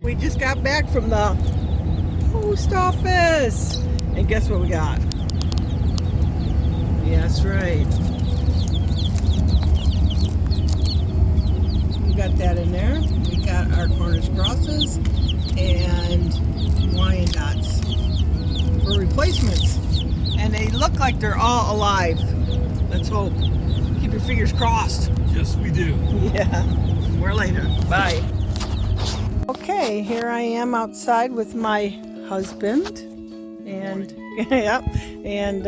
We just got back from the post office, and guess what we got? Yes, right. We got that in there. We got our Cornish crosses and Wyandottes for replacements. And they look like they're all alive. Let's hope. Keep your fingers crossed. Yes, we do. Yeah. More later. Bye. Okay, here I am outside with my husband. And yeah, and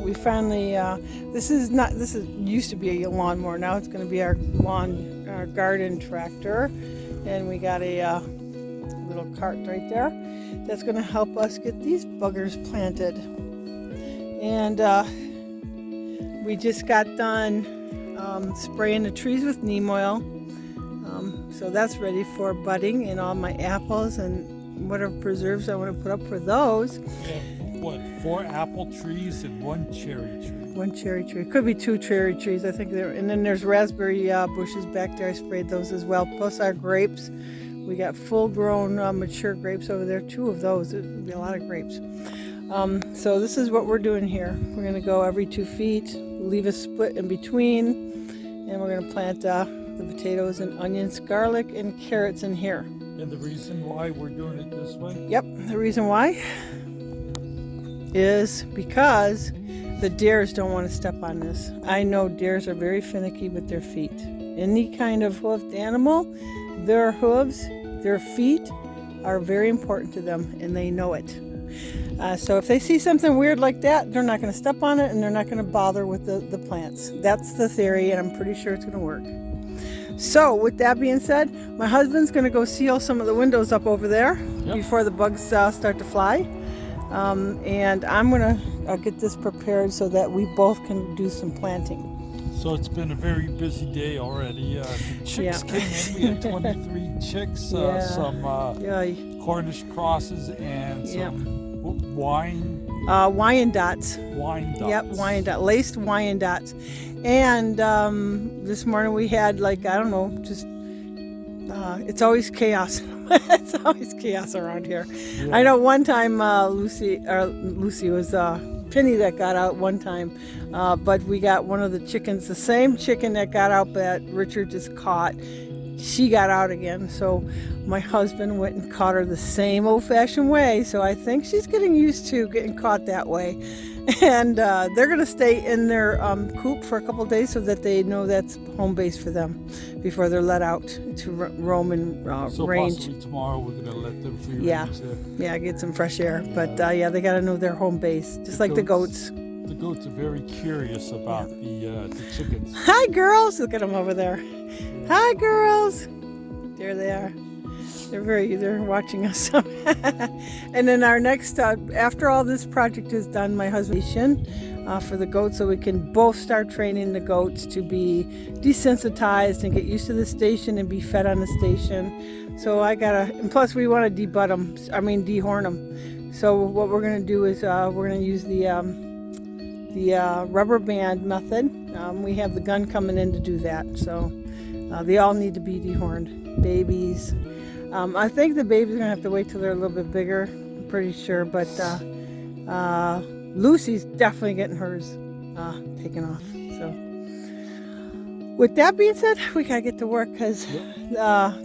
we finally this used to be a lawnmower. Now it's going to be our garden tractor, and we got a little cart right there that's going to help us get these buggers planted. And we just got done spraying the trees with neem oil, so that's ready for budding, and all my apples and whatever preserves I want to put up for those. Yeah, what, 4 apple trees and 1 cherry tree? 1 cherry tree. Could be 2 cherry trees, I think. And then there's raspberry bushes back there. I sprayed those as well. Plus our grapes. We got full-grown mature grapes over there. 2 of those. It would be a lot of grapes. So this is what we're doing here. We're going to go every 2 feet, leave a split in between, and we're going to plant the potatoes and onions, garlic, and carrots in here. And the reason why we're doing it this way? Yep, the reason why is because the deers don't want to step on this. I know deers are very finicky with their feet. Any kind of hoofed animal, their hooves, their feet are very important to them, and they know it. So if they see something weird like that, they're not going to step on it, and they're not going to bother with the plants. That's the theory, and I'm pretty sure it's going to work. So with that being said, my husband's going to go seal some of the windows up over there before the bugs start to fly. And I'm going to get this prepared so that we both can do some planting. So it's been a very busy day already. Chicks came in. We had 23 chicks, some Cornish crosses, and some Wyandottes. Wyandottes. Yep, Wyandotte, laced Wyandottes. And this morning we had, like, I don't know, just it's always chaos. It's always chaos around here. Yeah. I know one time Lucy was Penny that got out one time, but we got one of the chickens, the same chicken that got out that Richard just caught. She got out again, so my husband went and caught her the same old-fashioned way. So I think she's getting used to getting caught that way. And they're going to stay in their coop for a couple of days so that they know that's home base for them before they're let out to roam and so range. Possibly tomorrow we're going to let them free range. Yeah, get some fresh air. But they got to know their home base, just like the goats. The goats are very curious about the chickens. Hi, girls! Look at them over there. Yeah. Hi, girls! There they are. They're watching us. And then our next, after all this project is done, my husband for the goats, so we can both start training the goats to be desensitized and get used to the station and be fed on the station. So and plus we want to dehorn them. So what we're going to do is we're going to use the rubber band method. We have the gun coming in to do that. So they all need to be dehorned. Babies. I think the babies are going to have to wait till they're a little bit bigger, I'm pretty sure, but Lucy's definitely getting hers taken off. So with that being said, we got to get to work because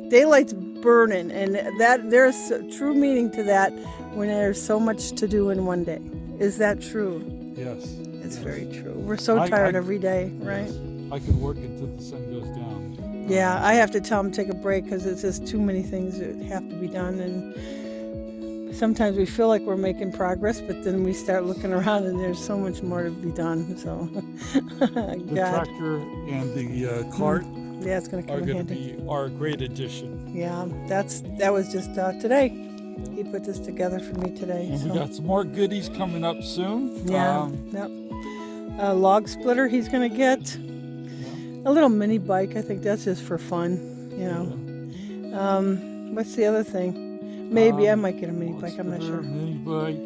daylight's burning, and that there's true meaning to that when there's so much to do in one day. Is that true? Yes. It's very true. We're so tired every day, right? Yes. I could work until the sun goes down. Yeah, I have to tell them to take a break because it's just too many things that have to be done, and sometimes we feel like we're making progress, but then we start looking around and there's so much more to be done. So the tractor and the cart it's going to come are in going to handy. be our great addition. Yeah, that was just today. He put this together for me today. And we got some more goodies coming up soon. Yeah, a log splitter he's going to get. A little mini bike, I think that's just for fun, you know. What's the other thing? Maybe I might get a mini bike, I'm not sure. Mini bike,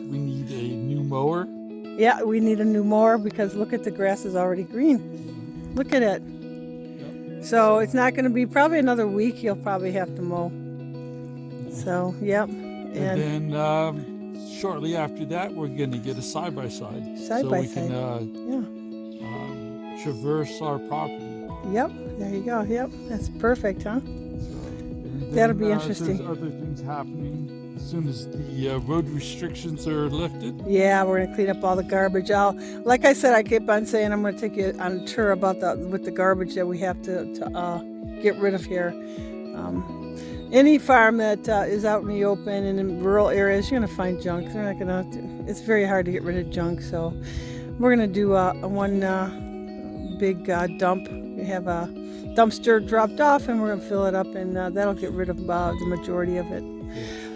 we need a new mower. Yeah, we need a new mower because look at the grass is already green. Look at it. Yep. So it's not going to be probably another week. You'll probably have to mow. So, yep. And then shortly after that, we're going to get a side-by-side. So we can traverse our property. Yep, there you go. Yep, that's perfect, huh? Then, that'll be interesting. There's other things happening as soon as the road restrictions are lifted. Yeah, we're gonna clean up all the garbage. Like I said, I keep on saying I'm gonna take you on a tour about with the garbage that we have to get rid of here. Any farm that is out in the open and in rural areas, you're gonna find junk. They're not gonna. It's very hard to get rid of junk, so we're gonna do one big dump. We have a dumpster dropped off, and we're gonna fill it up, and that'll get rid of the majority of it.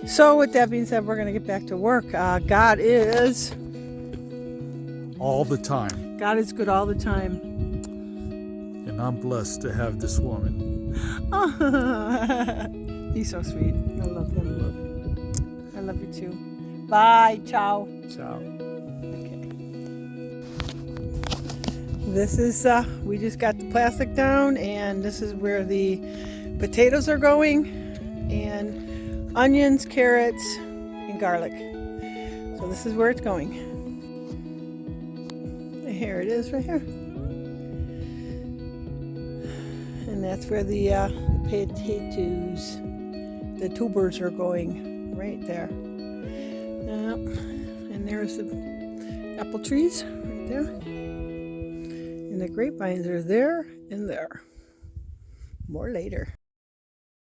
So with that being said, we're gonna get back to work. God is all the time. God is good all the time. And I'm blessed to have this woman. He's so sweet. I love him. I love you too. Bye. Ciao. Ciao. Okay. This is, we just got the plastic down, and this is where the potatoes are going, and onions, carrots, and garlic. So this is where it's going. Here it is right here. And that's where the potatoes, the tubers are going, right there. And there's the apple trees right there. And the grapevines are there and there. More later.